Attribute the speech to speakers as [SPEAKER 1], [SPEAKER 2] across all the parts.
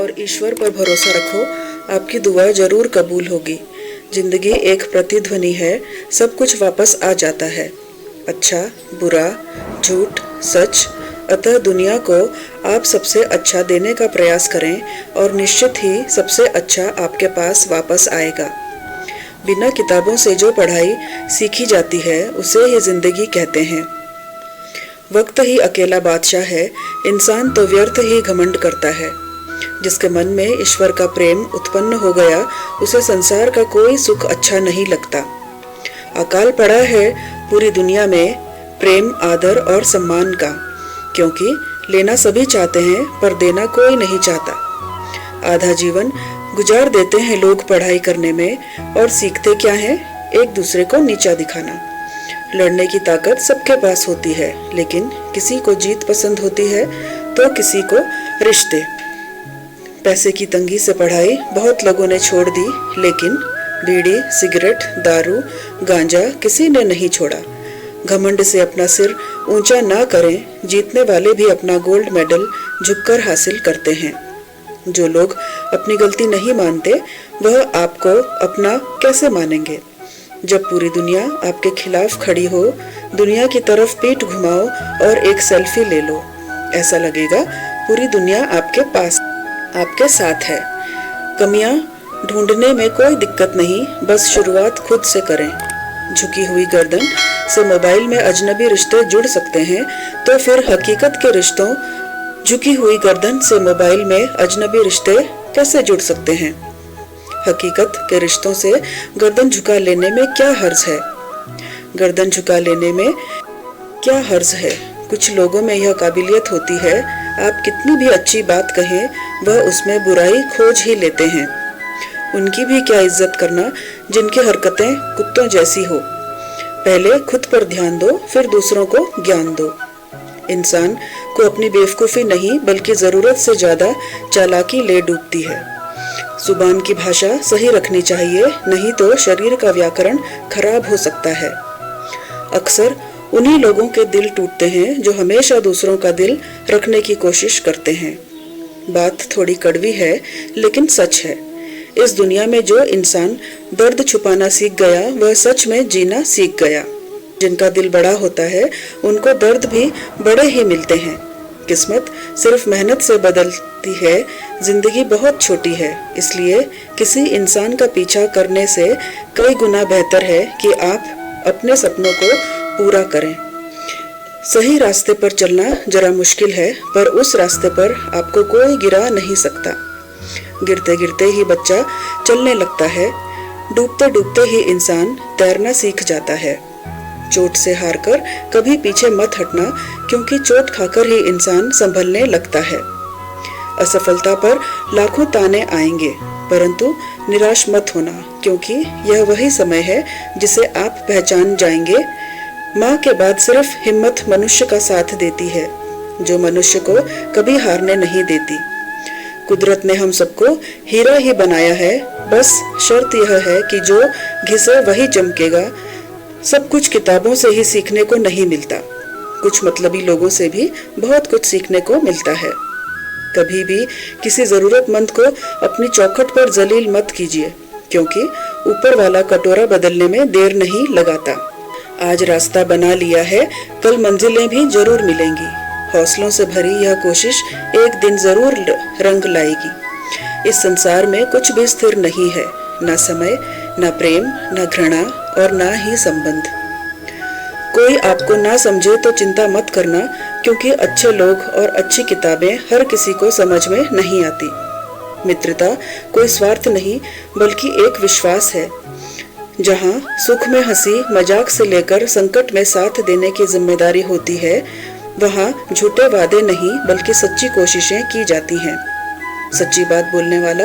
[SPEAKER 1] और ईश्वर पर भरोसा रखो, आपकी दुआ जरूर कबूल होगी। जिंदगी एक प्रतिध्वनि है, सब कुछ वापस आ जाता है, अच्छा बुरा झूठ सच। अतः दुनिया को आप सबसे अच्छा देने का प्रयास करें और निश्चित ही सबसे अच्छा आपके पास वापस आएगा। बिना किताबों से जो पढ़ाई सीखी जाती है उसे ही जिंदगी कहते हैं। वक्त ही अकेला बादशाह है, इंसान तो व्यर्थ ही घमंड करता है। जिसके मन में ईश्वर का प्रेम उत्पन्न हो गया उसे संसार का कोई सुख अच्छा नहीं लगता। अकाल पड़ा है पूरी दुनिया में प्रेम आदर और सम्मान का, क्योंकि लेना सभी चाहते हैं पर देना कोई नहीं चाहता। आधा जीवन गुजार देते हैं लोग पढ़ाई करने में और सीखते क्या है, एक दूसरे को नीचा दिखाना। लड़ने की ताकत सबके पास होती है, लेकिन किसी को जीत पसंद होती है तो किसी को रिश्ते। पैसे की तंगी से पढ़ाई बहुत लोगों ने छोड़ दी, लेकिन बीड़ी सिगरेट दारू गांजा किसी ने नहीं छोड़ा। घमंड से अपना सिर ऊंचा ना करें, जीतने वाले भी अपना गोल्ड मेडल झुककर हासिल करते हैं। जो लोग अपनी गलती नहीं मानते वह आपको अपना कैसे मानेंगे। जब पूरी दुनिया आपके खिलाफ खड़ी हो, दुनिया की तरफ पीठ घुमाओ और एक सेल्फी ले लो, ऐसा लगेगा पूरी दुनिया आपके पास आपके साथ है। कमियां ढूंढने में कोई दिक्कत नहीं, बस शुरुआत खुद से करें। झुकी हुई गर्दन से मोबाइल में अजनबी रिश्ते जुड़ सकते हैं, तो फिर हकीकत के रिश्तों झुकी हुई गर्दन से मोबाइल में अजनबी रिश्ते कैसे जुड़ सकते हैं। हकीकत के रिश्तों से गर्दन झुका लेने में क्या हर्ज है। गर्दन झुका लेने में क्या हर्ज है। कुछ लोगों में यह काबिलियत होती है, आप कितनी भी अच्छी बात कहें वह उसमें बुराई खोज ही लेते हैं। उनकी भी क्या इज्जत करना जिनकी हरकतें कुत्तों जैसी हो। पहले खुद पर ध्यान दो, फिर दूसरों को ज्ञान दो। इंसान को अपनी बेवकूफ़ी नहीं बल्कि ज़रूरत से ज़्यादा चालाकी ले डूबती है। जुबान की भाषा सही रखनी चाहिए, नहीं तो शरीर का व्याकरण खराब हो सकता है। अक्सर उन्हीं लोगों के दिल टूटते हैं जो हमेशा दूसरों का दिल रखने की कोशिश करते हैं। बात थोड़ी कड़वी है लेकिन सच है। इस दुनिया में जो इंसान दर्द छुपाना सीख गया वह सच में जीना सीख गया। जिनका दिल बड़ा होता है उनको दर्द भी बड़े ही मिलते हैं। किस्मत सिर्फ मेहनत से बदलती है, जिंदगी बहुत छोटी है, इसलिए किसी इंसान का पीछा करने से कई गुना बेहतर है कि आप अपने सपनों को पूरा करें। सही रास्ते पर चलना जरा मुश्किल है, पर उस रास्ते पर आपको कोई गिरा नहीं सकता। गिरते गिरते ही बच्चा चलने लगता है, डूबते डूबते ही इंसान तैरना सीख जाता है। चोट से हारकर कभी पीछे मत हटना, क्योंकि चोट खाकर ही इंसान संभलने लगता है। असफलता पर लाखों ताने आएंगे, परंतु निराश मत होना, क्योंकि यह वही समय है जिसे आप पहचान जाएंगे। माँ के बाद सिर्फ हिम्मत मनुष्य का साथ देती है, जो मनुष्य को कभी हारने नहीं देती। कुदरत ने हम सबको हीरा ही बनाया है, बस शर्त यह है कि जो घिसे वही चमकेगा। सब कुछ किताबों से ही सीखने को नहीं मिलता, कुछ मतलबी लोगों से भी बहुत कुछ सीखने को मिलता है। कभी भी किसी जरूरतमंद को अपनी चौखट पर जलील मत कीजिए, क्योंकि ऊपर वाला कटोरा बदलने में देर नहीं लगाता। आज रास्ता बना लिया है, कल मंजिलें भी जरूर मिलेंगी। हौसलों से भरी यह कोशिश एक दिन जरूर रंग लाएगी। इस संसार में कुछ भी स्थिर नहीं है, ना समय, ना प्रेम, ना घृणा और ना ही संबंध। कोई आपको ना समझे तो चिंता मत करना, क्योंकि अच्छे लोग और अच्छी किताबें हर किसी को समझ में नहीं आती। मित्रता कोई स्वार्थ नहीं बल्कि एक विश्वास है। जहाँ सुख में हंसी मजाक से लेकर संकट में साथ देने की जिम्मेदारी होती है, वहाँ झूठे वादे नहीं बल्कि सच्ची कोशिशें की जाती हैं। सच्ची बात बोलने वाला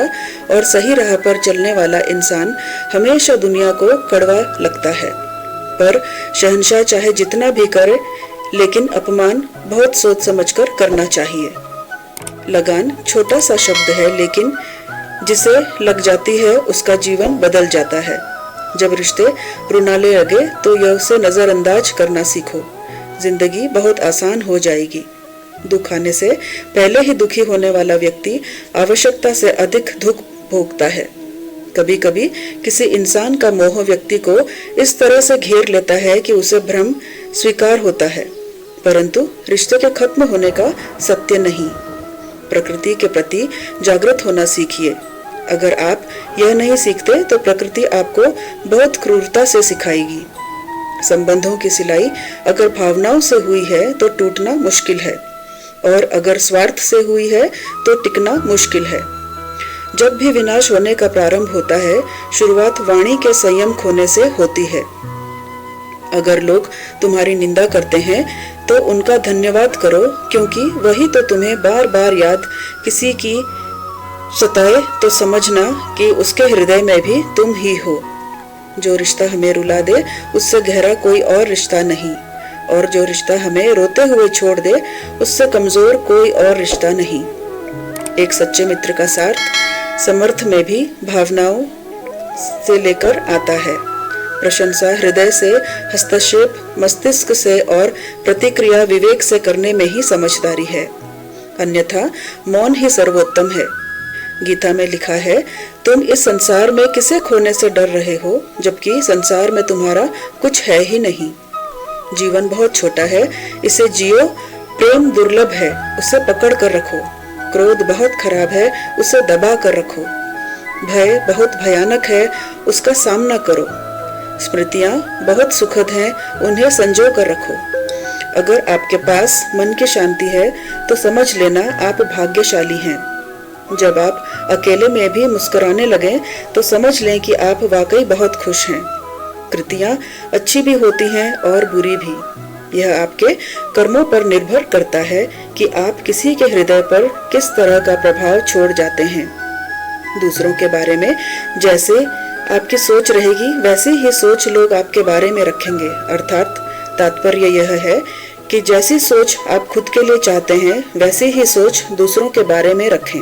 [SPEAKER 1] और सही राह पर चलने वाला इंसान हमेशा दुनिया को कड़वा लगता है, पर शहंशाह चाहे जितना भी करे, लेकिन अपमान बहुत सोच समझकर करना चाहिए। लगान छोटा सा शब्द है, लेकिन जिसे लग जाती है उसका जीवन बदल जाता है। जब रिश्ते रुनाले लगे तो यह उसे नजरअंदाज करना सीखो, जिंदगी बहुत आसान हो जाएगी। दुख आने से पहले ही दुखी होने वाला व्यक्ति आवश्यकता से अधिक दुख भोगता है। कभी कभी किसी इंसान का मोह व्यक्ति को इस तरह से घेर लेता है कि उसे भ्रम स्वीकार होता है, परंतु रिश्ते के खत्म होने का सत्य नहीं। प्रकृति के प्रति जागृत होना सीखिए। अगर आप यह नहीं सीखते तो प्रकृति आपको बहुत क्रूरता से सिखाएगी। संबंधों की सिलाई अगर भावनाओं से हुई है तो टूटना मुश्किल है, और अगर स्वार्थ से हुई है तो टिकना मुश्किल है। जब भी विनाश होने का प्रारंभ होता है, शुरुआत वाणी के संयम खोने से होती है। अगर लोग तुम्हारी निंदा करते हैं तो उनका धन्यवाद करो, क्योंकि वही तो तुम्हें बार बार याद किसी की सताए तो समझना कि उसके हृदय में भी तुम ही हो। जो रिश्ता हमें रुला दे उससे गहरा कोई और रिश्ता नहीं, और जो रिश्ता हमें रोते हुए छोड़ दे उससे कमजोर कोई और रिश्ता नहीं। एक सच्चे मित्र का साथ समर्थ में भी भावनाओं से लेकर आता है। प्रशंसा हृदय से, हस्तक्षेप मस्तिष्क से और प्रतिक्रिया विवेक से करने में ही समझदारी है, अन्यथा मौन ही सर्वोत्तम है। गीता में लिखा है, तुम इस संसार में किसे खोने से डर रहे हो, जबकि संसार में तुम्हारा कुछ है ही नहीं। जीवन बहुत छोटा है, इसे जियो। प्रेम दुर्लभ है, उसे पकड़ कर रखो। क्रोध बहुत खराब है, उसे दबा कर रखो। भय बहुत भयानक है, उसका सामना करो। स्मृतियां बहुत सुखद हैं, उन्हें संजो कर रखो। अगर आपके पास मन की शांति है तो समझ लेना आप भाग्यशाली हैं। जब आप अकेले में भी मुस्कुराने लगें तो समझ लें कि आप वाकई बहुत खुश हैं। कृतियां अच्छी भी होती हैं और बुरी भी। यह आपके कर्मों पर निर्भर करता है कि आप किसी के हृदय पर किस तरह का प्रभाव छोड़ जाते हैं। दूसरों के बारे में जैसे आपकी सोच रहेगी वैसी ही सोच लोग आपके बारे में रखेंगे। अर्थात तात्पर्य यह है कि जैसी सोच आप खुद के लिए चाहते हैं वैसी ही सोच दूसरों के बारे में रखें।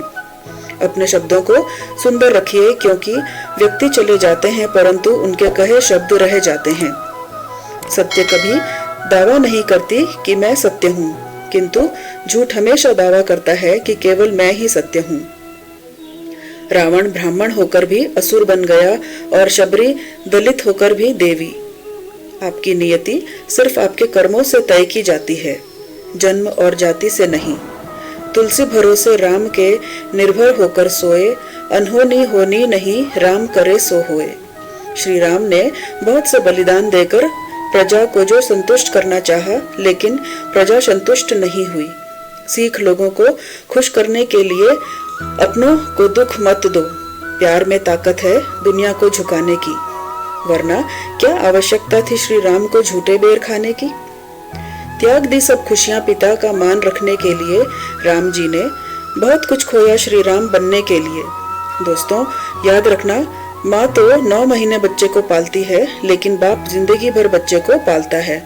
[SPEAKER 1] अपने शब्दों को सुंदर रखिए, क्योंकि व्यक्ति चले जाते हैं परंतु उनके कहे शब्द रह जाते हैं। सत्य कभी दावा नहीं करती कि मैं सत्य हूँ, किंतु झूठ हमेशा दावा करता है कि केवल मैं ही सत्य हूँ। रावण ब्राह्मण होकर भी असुर बन गया और शबरी दलित होकर भी देवी। आपकी नियति सिर्फ आपके कर्मों से तय की जाती है, जन्म और जाति से नहीं। तुलसी भरोसे राम के निर्भर होकर सोए, अनहोनी होनी नहीं राम करे सो होए। श्री राम ने बहुत से बलिदान देकर प्रजा को जो संतुष्ट करना चाहा, लेकिन प्रजा संतुष्ट नहीं हुई। सीख लोगों को खुश करने के लिए अपनों को दुख मत दो। प्यार में ताकत है दुनिया को झुकाने की, वरना क्या आवश्यकता थी श्री राम को झूठे बेर खाने की। त्याग दी सब खुशियां पिता का मान रखने के लिए राम जी ने, बहुत कुछ खोया श्री राम बनने के लिए। दोस्तों, याद रखना, माँ तो 9 महीने बच्चे को पालती है, लेकिन बाप जिंदगी भर बच्चे को पालता है।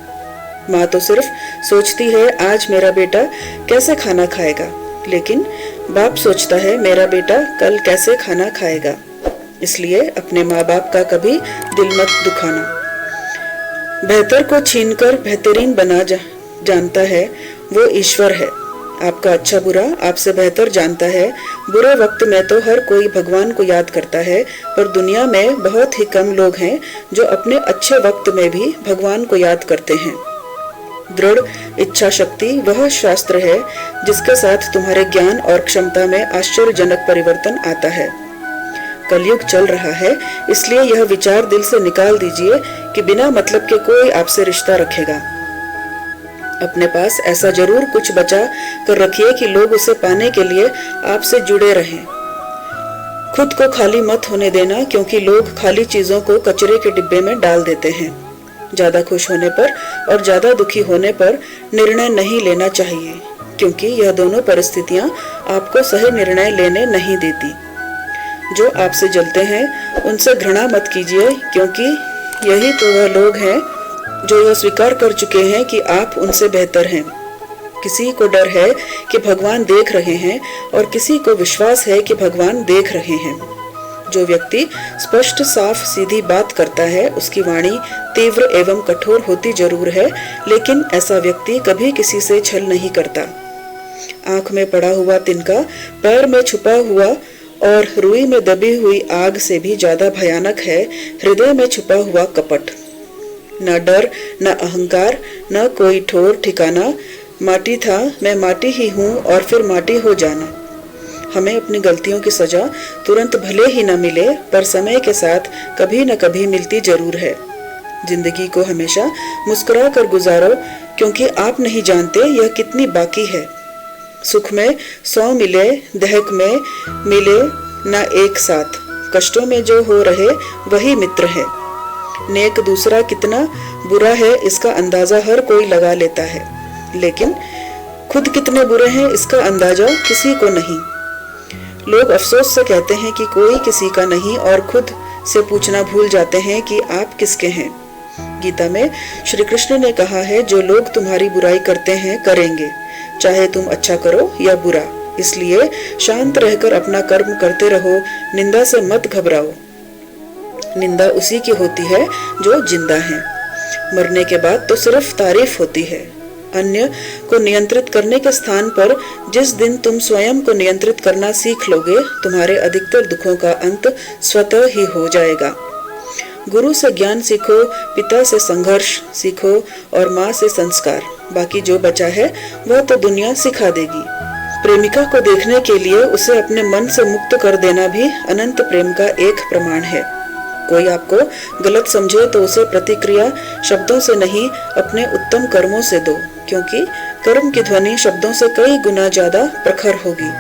[SPEAKER 1] माँ तो सिर्फ सोचती है आज मेरा बेटा कैसे खाना खाएगा, लेकिन बाप सोचता है मेरा बेटा कल कैसे खाना खाएगा। इसलिए अपने माँ बाप का कभी दिल मत दुखाना। बेहतर को छीनकर बेहतरीन बना जानता है वो ईश्वर है। आपका अच्छा बुरा आपसे बेहतर जानता है। बुरे वक्त में तो हर कोई भगवान को याद करता है, पर दुनिया में बहुत ही कम लोग हैं जो अपने अच्छे वक्त में भी भगवान को याद करते हैं। दृढ़ इच्छा शक्ति वह शास्त्र है जिसके साथ तुम्हारे ज्ञान और क्षमता में आश्चर्यजनक परिवर्तन आता है। कलयुग चल रहा है, इसलिए यह विचार दिल से निकाल दीजिए कि बिना मतलब के कोई आपसे रिश्ता रखेगा। अपने पास ऐसा जरूर कुछ बचा कर रखिए कि लोग उसे पाने के लिए आपसे जुड़े रहें। खुद को खाली मत होने देना, क्योंकि लोग खाली चीजों को कचरे के डिब्बे में डाल देते हैं। ज्यादा खुश होने पर और ज्यादा दुखी होने पर निर्णय नहीं लेना चाहिए, क्योंकि यह दोनों परिस्थितियां आपको सही निर्णय लेने नहीं देती। जो आपसे जलते हैं उनसे घृणा मत कीजिए, क्योंकि यही तो वह लोग हैं जो यह स्वीकार कर चुके हैं कि आप उनसे बेहतर हैं। किसी को डर है कि भगवान देख रहे हैं और किसी को विश्वास है कि भगवान देख रहे हैं। जो व्यक्ति स्पष्ट साफ सीधी बात करता है उसकी वाणी तीव्र एवं कठोर होती जरूर है, लेकिन ऐसा व्यक्ति कभी किसी से छल नहीं करता। आंख में पड़ा हुआ तिनका पैर में छुपा हुआ और रुई में दबी हुई आग से भी ज्यादा भयानक है हृदय में छुपा हुआ कपट। न डर, न अहंकार, न कोई ठोर ठिकाना। माटी था, मैं माटी ही हूँ और फिर माटी हो जाना। हमें अपनी गलतियों की सजा तुरंत भले ही न मिले, पर समय के साथ कभी न कभी मिलती जरूर है। जिंदगी को हमेशा मुस्कुरा कर गुजारो, क्योंकि आप नहीं जानते यह कितनी बाकी है। सुख में 100 मिले, दहक में मिले न एक साथ। कष्टों में जो हो रहे वही मित्र है। नेक दूसरा कितना बुरा है इसका अंदाजा हर कोई लगा लेता है, लेकिन खुद कितने बुरे हैं इसका अंदाजा किसी को नहीं। लोग अफसोस से कहते हैं कि कोई किसी का नहीं और खुद से पूछना भूल जाते हैं कि आप किसके हैं। गीता में श्री कृष्ण ने कहा है, जो लोग तुम्हारी बुराई करते हैं करेंगे, चाहे तुम अच्छा करो या बुरा। इसलिए शांत रहकर अपना कर्म करते रहो, निंदा से मत घबराओ। निंदा उसी की होती है जो जिंदा है। मरने के बाद तो सिर्फ तारीफ होती है। अन्य को नियंत्रित करने के स्थान पर जिस दिन तुम स्वयं को नियंत्रित करना सीख लोगे, तुम्हारे अधिकतर दुखों का अंत स्वतः ही हो जाएगा। गुरु से ज्ञान सीखो, पिता से संघर्ष सीखो और माँ से संस्कार। बाकी जो बचा है वह तो दुनिया सिखा देगी। प्रेमिका को देखने के लिए उसे अपने मन से मुक्त कर देना भी अनंत प्रेम का एक प्रमाण है। कोई आपको गलत समझे तो उसे प्रतिक्रिया शब्दों से नहीं, अपने उत्तम कर्मों से दो, क्योंकि कर्म की ध्वनि शब्दों से कई गुना ज्यादा प्रखर होगी।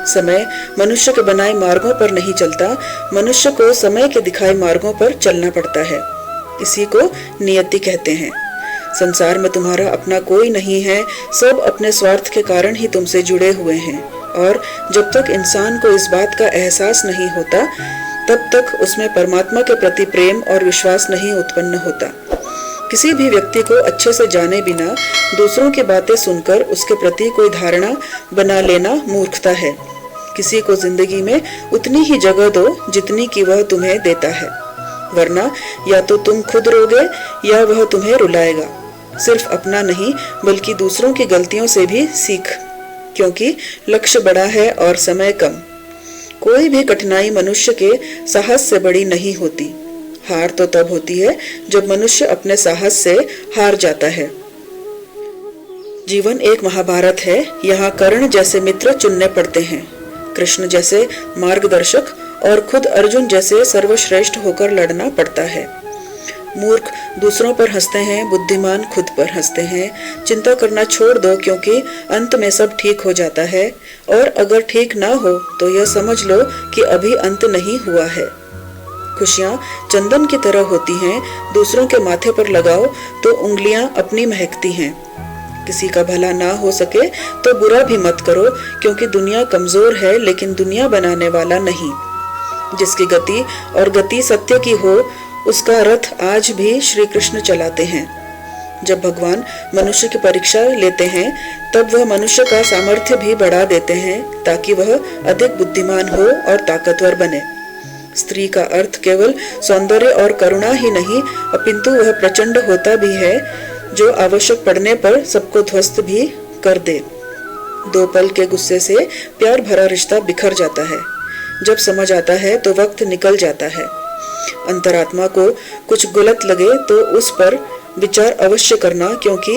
[SPEAKER 1] समय मनुष्य के बनाए मार्गों पर नहीं चलता, मनुष्य को समय के दिखाए मार्गों पर चलना पड़ता है। इसी को नियति कहते हैं। संसार में तुम्हारा अपना कोई नहीं है, सब अपने स्वार्थ के कारण ही तुमसे जुड़े हुए हैं। और जब तक इंसान को इस बात का एहसास नहीं होता, तब तक उसमें परमात्मा के प्रति प्रेम और विश्वास नहीं उत्पन्न होता। किसी भी व्यक्ति को अच्छे से जाने बिना दूसरों की बातें सुनकर उसके प्रति कोई धारणा बना लेना मूर्खता है। किसी को जिंदगी में उतनी ही जगह दो जितनी कि वह तुम्हें देता है, वरना या तो तुम खुद रोगे या वह तुम्हें रुलाएगा। सिर्फ अपना नहीं बल्कि दूसरों की गलतियों से भी सीख, क्योंकि लक्ष्य बड़ा है और समय कम। कोई भी कठिनाई मनुष्य के साहस से बड़ी नहीं होती। हार तो तब होती है जब मनुष्य अपने साहस से हार जाता है। जीवन एक महाभारत है। यहाँ कर्ण जैसे मित्र चुनने पड़ते हैं, कृष्ण जैसे मार्गदर्शक और खुद अर्जुन जैसे सर्वश्रेष्ठ होकर लड़ना पड़ता है। मूर्ख दूसरों पर हंसते हैं, बुद्धिमान खुद पर हंसते हैं। चिंता करना छोड़ दो, क्योंकि अंत में सब ठीक हो जाता है। और अगर ठीक ना हो तो यह समझ लो कि अभी अंत नहीं हुआ है। खुशियाँ चंदन की तरह होती हैं, दूसरों के माथे पर लगाओ तो उंगलियां अपनी महकती हैं। किसी का भला ना हो सके तो बुरा भी मत करो, क्योंकि दुनिया कमजोर है लेकिन दुनिया बनाने वाला नहीं। जिसकी गति और गति सत्य की हो, उसका रथ आज भी श्री कृष्ण चलाते हैं। जब भगवान मनुष्य की परीक्षा लेते हैं, तब वह मनुष्य का सामर्थ्य भी बढ़ा देते हैं, ताकि वह अधिक बुद्धिमान हो और ताकतवर बने। स्त्री का अर्थ केवल सौंदर्य और करुणा ही नहीं, अपिंतु वह प्रचंड होता भी है, जो आवश्यक पड़ने पर सबको ध्वस्त भी कर दे। 2 पल के गुस्से से प्यार भरा रिश्ता बिखर जाता है। जब समझ आता है तो वक्त निकल जाता है। अंतरात्मा को कुछ गलत लगे तो उस पर विचार अवश्य करना, क्योंकि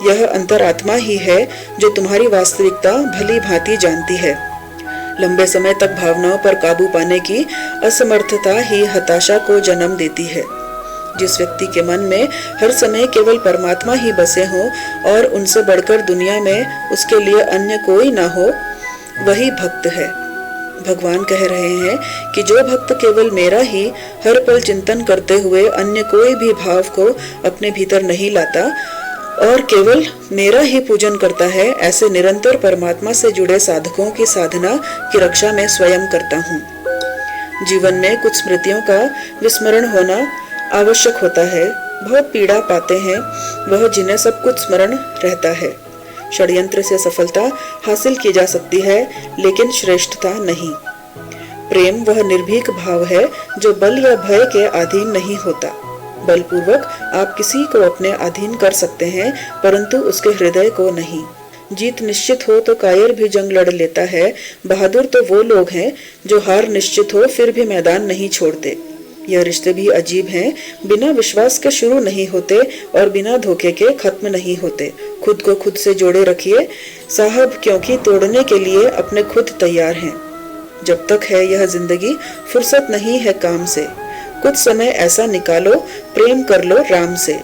[SPEAKER 1] यह अंतरात्मा ही है जो तुम्हारी वास्तविकता भली भांति जानती है। लंबे समय तक भावनाओं पर काबू पाने की असमर्थता ही हताशा को जन्म देती है। जिस व्यक्ति के मन में हर समय केवल परमात्मा ही बसे हों और उनसे बढ़कर दुनिया में उसके लिए अन्य कोई ना हो, वही भक्त है। भगवान कह रहे हैं कि जो भक्त केवल मेरा ही हर पल चिंतन करते हुए अन्य कोई भी भाव को अपने भीतर नहीं लाता और केवल मेरा ही पूजन करता है, ऐसे निरंतर परमात्मा से जुड़े साधकों की साधना की रक्षा मैं स्वयं करता हूँ। जीवन में कुछ स्मृतियों का विस्मरण होना आवश्यक होता है। बहुत पीड़ा पाते हैं वह जिन्हें सब कुछ स्मरण रहता है। षड्यंत्र से सफलता हासिल की जा सकती है, लेकिन श्रेष्ठता नहीं। प्रेम वह निर्भीक भाव है जो बल या भय के अधीन नहीं होता। बलपूर्वक आप किसी को अपने अधीन कर सकते हैं, परंतु उसके हृदय को नहीं। जीत निश्चित हो तो कायर भी जंग लड़ लेता है। बहादुर तो वो लोग हैं जो हार निश्चित हो फिर भी मैदान नहीं छोड़ते। यह रिश्ते भी अजीब हैं, बिना विश्वास के शुरू नहीं होते और बिना धोखे के खत्म नहीं होते। खुद को खुद से जोड़े रखिए साहब, क्योंकि तोड़ने के लिए अपने खुद तैयार हैं। जब तक है यह जिंदगी फुर्सत नहीं है काम से, कुछ समय ऐसा निकालो प्रेम कर लो राम से।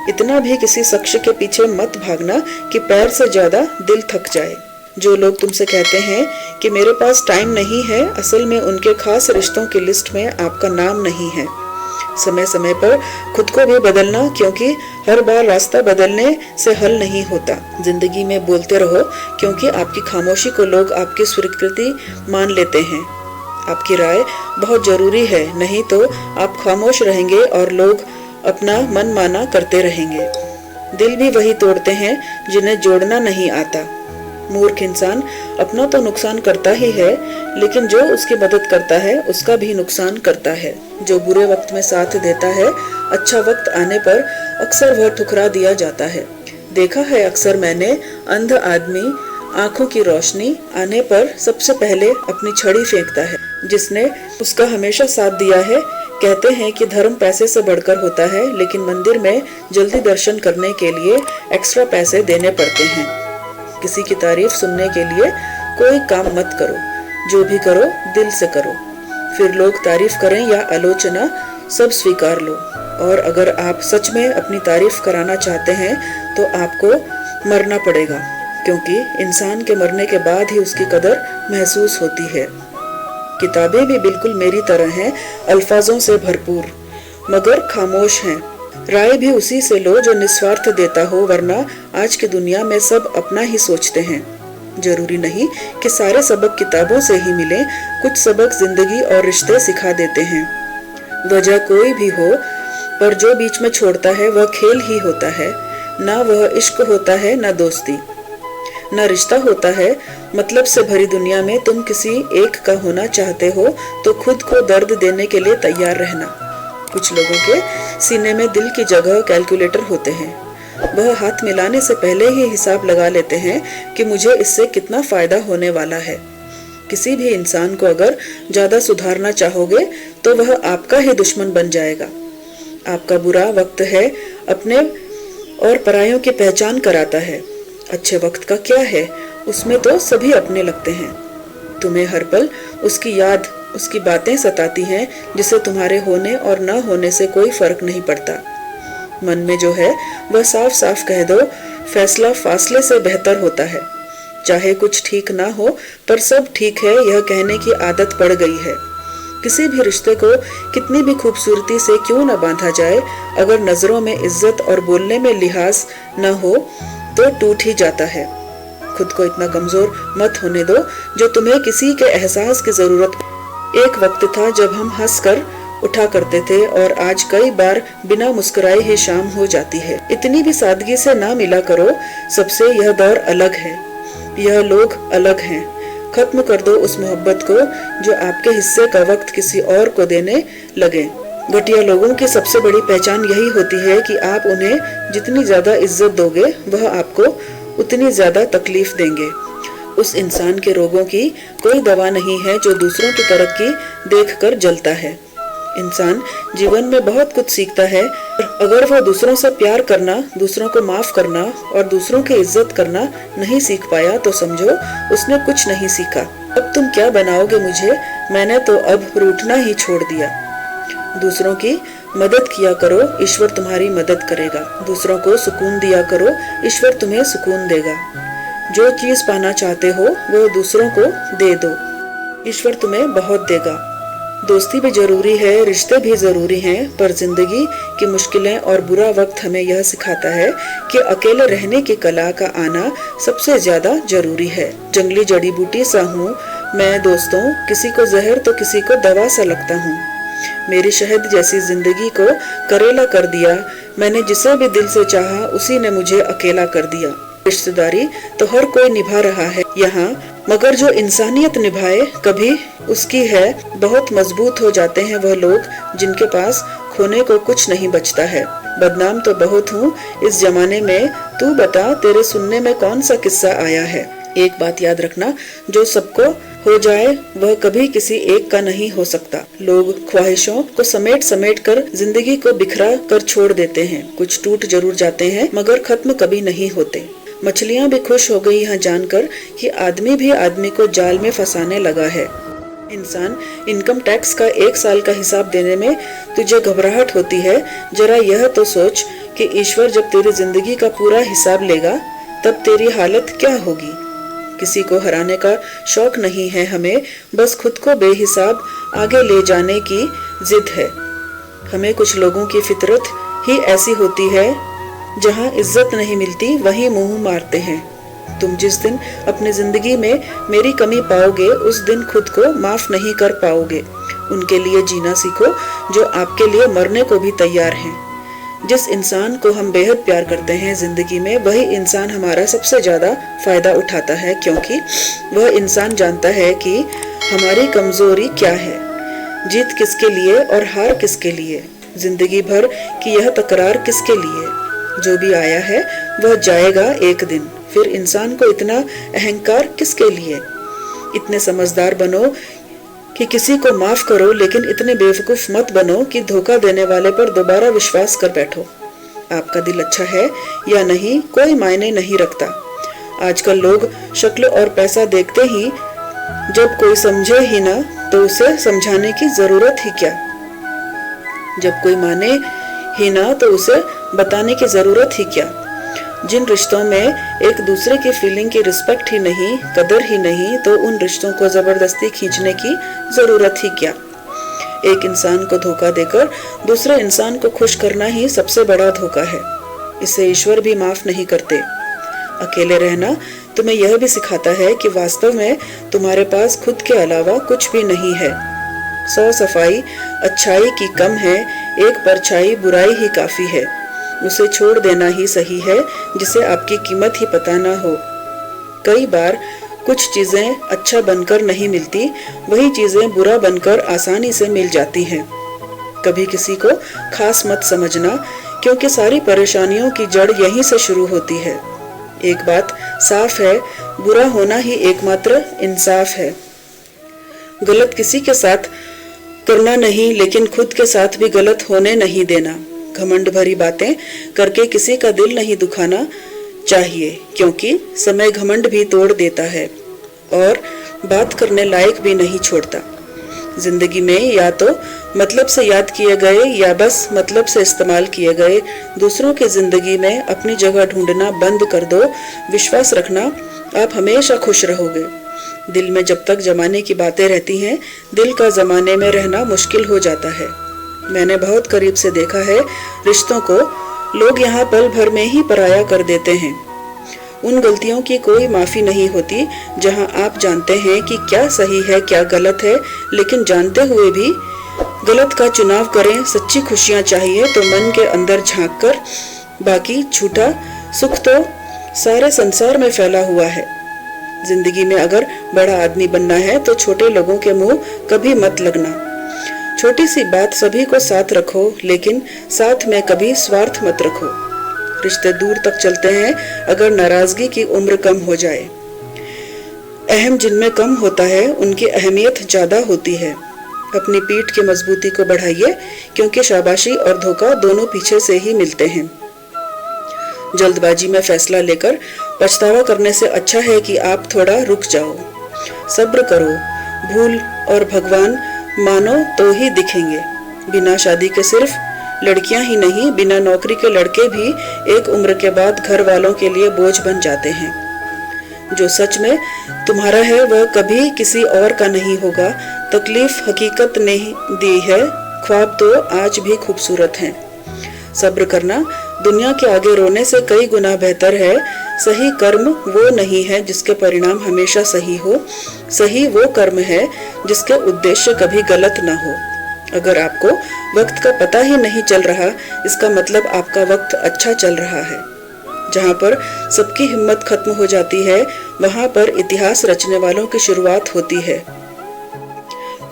[SPEAKER 1] इतना भी किसी शख्स के पीछे मत भागना कि पैर से ज्यादा दिल थक जाए। जो लोग तुमसे कहते हैं कि मेरे पास टाइम नहीं है, असल में उनके खास रिश्तों की लिस्ट में आपका नाम नहीं है। समय समय पर खुद को भी बदलना, क्योंकि हर बार रास्ता बदलने से हल नहीं होता। जिंदगी में बोलते रहो, क्योंकि आपकी खामोशी को लोग आपकी स्वीकृति मान लेते हैं। आपकी राय बहुत जरूरी है, नहीं तो आप खामोश रहेंगे और लोग अपना मन माना करते रहेंगे। दिल भी वही तोड़ते हैं जिन्हें जोड़ना नहीं आता। मूर्ख इंसान अपना तो नुकसान करता ही है, लेकिन जो उसकी मदद करता है उसका भी नुकसान करता है। जो बुरे वक्त में साथ देता है, अच्छा वक्त आने पर अक्सर वह ठुकरा दिया जाता है। देखा है अक्सर मैंने, अंध आदमी आंखों की रोशनी आने पर सबसे पहले अपनी छड़ी फेंकता है। जिसने उसका हमेशा साथ दिया है, कहते हैं कि धर्म पैसे से बढ़कर होता है, लेकिन मंदिर में जल्दी दर्शन करने के लिए एक्स्ट्रा पैसे देने पड़ते हैं। किसी की तारीफ सुनने के लिए कोई काम मत करो, जो भी करो दिल से करो। फिर लोग तारीफ करें या आलोचना, सब स्वीकार लो। और अगर आप सच में अपनी तारीफ कराना चाहते हैं तो आपको मरना पड़ेगा, क्योंकि इंसान के मरने के बाद ही उसकी कदर महसूस होती है। किताबें भी बिल्कुल मेरी तरह हैं, अल्फाजों से भरपूर, मगर खामोश हैं। राय भी उसी से लो जो निस्वार्थ देता हो, वरना आज की दुनिया में सब अपना ही सोचते हैं। जरूरी नहीं कि सारे सबक किताबों से ही मिले, कुछ सबक जिंदगी और रिश्ते सिखा देते हैं। वजह कोई भी हो, पर जो बीच में छोड़ता है वह खेल ही होता है। ना वह इश्क होता है, ना दोस्ती, ना रिश्ता होता है। मतलब से भरी दुनिया में तुम किसी एक का होना चाहते हो तो खुद को दर्द देने के लिए तैयार रहना। कुछ लोगों के सीने में दिल की जगह कैलकुलेटर होते हैं। वह हाथ मिलाने से पहले ही हिसाब लगा लेते हैं कि मुझे इससे कितना फायदा होने वाला है। किसी भी इंसान को अगर ज्यादा सुधारना चाहोगे तो वह आपका ही दुश्मन बन जाएगा। आपका बुरा वक्त है अपने और परायों की पहचान कराता है। अच्छे वक्त का क्या है, उसमें तो सभी अपने लगते हैं। तुम्हें हर पल उसकी याद, उसकी बातें सताती हैं, जिसे तुम्हारे होने और न होने से कोई फर्क नहीं पड़ता। मन में जो है वह साफ साफ कह दो, फैसला फासले से बेहतर होता है। चाहे कुछ ठीक ना हो, पर सब ठीक है यह कहने की आदत पड़ गई है। किसी भी रिश्ते को कितनी भी खूबसूरती से क्यों न बांधा जाए, अगर नजरों में इज्जत और बोलने में लिहाज न हो तो टूट ही जाता है। खुद को इतना कमजोर मत होने दो जो तुम्हें किसी के एहसास की जरूरत। एक वक्त था जब हम हंसकर उठा करते थे और आज कई बार बिना मुस्कुराए ही शाम हो जाती है। इतनी भी सादगी से ना मिला करो सबसे, यह दौर अलग है, यह लोग अलग हैं। खत्म कर दो उस मोहब्बत को जो आपके हिस्से का वक्त किसी और को देने लगे। घटिया लोगों की सबसे बड़ी पहचान यही होती है कि आप उन्हें जितनी ज्यादा इज्जत दोगे वह आपको उतनी ज्यादा तकलीफ देंगे। उस इंसान के रोगों की कोई दवा नहीं है जो दूसरों की तरक्की देखकर जलता है। इंसान जीवन में बहुत कुछ सीखता है, अगर वह दूसरों से प्यार करना, दूसरों को माफ करना और दूसरों की इज्जत करना नहीं सीख पाया तो समझो उसने कुछ नहीं सीखा। अब तुम क्या बनाओगे मुझे, मैंने तो अब रूठना ही छोड़ दिया। दूसरों की मदद किया करो, ईश्वर तुम्हारी मदद करेगा। दूसरों को सुकून दिया करो, ईश्वर तुम्हें सुकून देगा। जो चीज पाना चाहते हो वो दूसरों को दे दो, ईश्वर तुम्हें बहुत देगा। दोस्ती भी जरूरी है, रिश्ते भी जरूरी हैं, पर जिंदगी की मुश्किलें और बुरा वक्त हमें यह सिखाता है कि अकेले रहने की कला का आना सबसे ज्यादा जरूरी है। जंगली जड़ी बूटी सा हूँ मैं दोस्तों, किसी को जहर तो किसी को दवा सा लगता हूँ। मेरी शहद जैसी जिंदगी को करेला कर दिया, मैंने जिसे भी दिल से चाहा उसी ने मुझे अकेला कर दिया। रिश्तेदारी तो हर कोई निभा रहा है यहाँ, मगर जो इंसानियत निभाए कभी उसकी है। बहुत मजबूत हो जाते हैं वह लोग जिनके पास खोने को कुछ नहीं बचता है। बदनाम तो बहुत हूँ इस जमाने में, तू बता तेरे सुनने में कौन सा किस्सा आया है। एक बात याद रखना, जो सबको हो जाए वह कभी किसी एक का नहीं हो सकता। लोग ख्वाहिशों को समेट समेट कर जिंदगी को बिखरा कर छोड़ देते हैं। कुछ टूट जरूर जाते हैं मगर खत्म कभी नहीं होते। मछलियां भी खुश हो गई यह जानकर कि आदमी भी आदमी को जाल में फंसाने लगा है। इंसान इनकम टैक्स का 1 साल का हिसाब देने में तुझे घबराहट होती है, जरा यह तो सोच कि ईश्वर जब तेरी जिंदगी का पूरा हिसाब लेगा तब तेरी हालत क्या होगी। किसी को हराने का शौक नहीं है हमें, बस खुद को बेहिसाब आगे ले जाने की जिद है। हमें कुछ लोगों की फितरत ही ऐसी होती है, जहाँ इज्जत नहीं मिलती वहीं मुंह मारते हैं। तुम जिस दिन अपनी जिंदगी में मेरी कमी पाओगे उस दिन खुद को माफ नहीं कर पाओगे। उनके लिए जीना सीखो जो आपके लिए मरने को भी तैयार हैं। जिस इंसान को हम बेहद प्यार करते हैं जिंदगी में, वही इंसान हमारा सबसे ज्यादा फायदा उठाता है, क्योंकि वह इंसान जानता है कि हमारी कमजोरी क्या है, जीत किसके लिए और हार किसके लिए, जिंदगी भर की यह तकरार किसके लिए। जो भी आया है वह जाएगा एक दिन, फिर इंसान को इतना अहंकार किसके लिए। इतने समझदार बनो कि किसी को माफ करो, लेकिन इतने बेवकूफ मत बनो कि धोखा देने वाले पर दोबारा विश्वास कर बैठो। आपका दिल अच्छा है या नहीं कोई मायने नहीं रखता। आजकल लोग शक्ल और पैसा देखते ही, जब कोई समझे ही ना तो उसे समझाने की जरूरत ही क्या। जब कोई माने ही ना तो उसे बताने की जरूरत ही क्या। जिन रिश्तों में एक दूसरे की फीलिंग की रिस्पेक्ट ही नहीं, कदर ही नहीं, तो उन रिश्तों को जबरदस्ती खींचने की जरूरत ही क्या। एक इंसान को धोखा देकर दूसरे इंसान को खुश करना ही सबसे बड़ा धोखा है। इसे ईश्वर भी माफ नहीं करते। अकेले रहना तुम्हें यह भी सिखाता है कि वास्तव में तुम्हारे पास खुद के अलावा कुछ भी नहीं है। 100 सफाई अच्छाई की कम है, एक परछाई बुराई ही काफी है। उसे छोड़ देना ही सही है जिसे आपकी कीमत ही पता ना हो। कई बार कुछ चीजें अच्छा बनकर नहीं मिलती, वही चीजें बुरा बनकर आसानी से मिल जाती हैं। कभी किसी को खास मत समझना, क्योंकि सारी परेशानियों की जड़ यहीं से शुरू होती है। एक बात साफ है, बुरा होना ही एकमात्र इंसाफ है। गलत किसी के साथ करना नहीं, लेकिन खुद के साथ भी गलत होने नहीं देना। घमंड भरी बातें करके किसी का दिल नहीं दुखाना चाहिए, क्योंकि समय घमंड भी तोड़ देता है और बात करने लायक भी नहीं छोड़ता। जिंदगी में या तो मतलब से याद किए गए या बस मतलब से इस्तेमाल किए गए दूसरों की जिंदगी में अपनी जगह ढूंढना बंद कर दो। विश्वास रखना आप हमेशा खुश रहोगे। दिल में जब तक जमाने की बातें रहती हैं, दिल का जमाने में रहना मुश्किल हो जाता है। मैंने बहुत करीब से देखा है रिश्तों को लोग यहाँ पल भर में ही पराया कर देते हैं। उन गलतियों की कोई माफी नहीं होती जहाँ आप जानते हैं कि क्या सही है क्या गलत है, लेकिन जानते हुए भी गलत का चुनाव करें। सच्ची खुशियाँ चाहिए तो मन के अंदर झांक कर, बाकी झूठा सुख तो सारे संसार में फैला हुआ है। जिंदगी में अगर बड़ा आदमी बनना है तो छोटे लोगों के मुंह कभी मत लगना। छोटी सी बात सभी को साथ रखो, लेकिन साथ में कभी स्वार्थ मत रखो। रिश्ते दूर तक चलते हैं अगर नाराजगी की उम्र कम हो जाए। अहम जिनमें कम होता है उनकी अहमियत ज्यादा होती है। अपनी पीठ की मजबूती को बढ़ाइए, क्योंकि शाबाशी और धोखा दोनों पीछे से ही मिलते हैं। जल्दबाजी में फैसला लेकर पछतावा करने से अच्छा है कि आप थोड़ा रुक जाओ, सब्र करो। भूल और भगवान मानो तो ही दिखेंगे। बिना शादी के सिर्फ लड़कियां ही नहीं, बिना नौकरी के लड़के भी एक उम्र के बाद घर वालों के लिए बोझ बन जाते हैं। जो सच में तुम्हारा है वह कभी किसी और का नहीं होगा। तकलीफ हकीकत ने दी है, ख्वाब तो आज भी खूबसूरत हैं। सब्र करना दुनिया के आगे रोने से कई गुना बेहतर है। सही कर्म वो नहीं है जिसके परिणाम हमेशा सही हो, सही वो कर्म है जिसके उद्देश्य कभी गलत ना हो। अगर आपको वक्त का पता ही नहीं चल रहा, इसका मतलब आपका वक्त अच्छा चल रहा है। जहाँ पर सबकी हिम्मत खत्म हो जाती है, वहाँ पर इतिहास रचने वालों की शुरुआत होती है।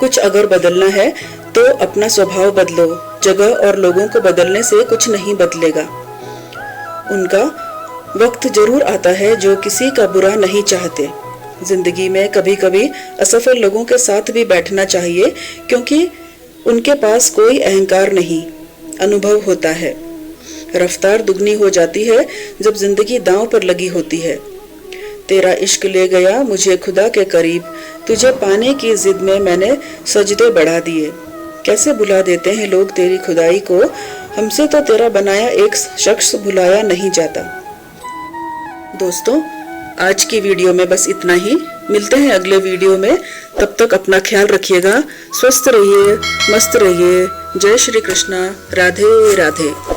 [SPEAKER 1] कुछ अगर बदलना है तो अपना स्वभाव बदलो, जगह और लोगों को बदलने से कुछ नहीं बदलेगा। उनका वक्त जरूर आता है जो किसी का बुरा नहीं चाहते। जिंदगी में कभी कभी असफल लोगों के साथ भी बैठना चाहिए, क्योंकि उनके पास कोई अहंकार नहीं, अनुभव होता है। रफ्तार दुगनी हो जाती है जब जिंदगी दांव पर लगी होती है। तेरा इश्क ले गया मुझे खुदा के करीब, तुझे पाने की जिद में मैंने सजदे बढ़ा दिए। कैसे भुला देते हैं लोग तेरी खुदाई को, हमसे तो तेरा बनाया एक शख्स भुलाया नहीं जाता। दोस्तों, आज की वीडियो में बस इतना ही। मिलते हैं अगले वीडियो में। तब तक अपना ख्याल रखिएगा, स्वस्थ रहिए, मस्त रहिए। जय श्री कृष्णा। राधे राधे।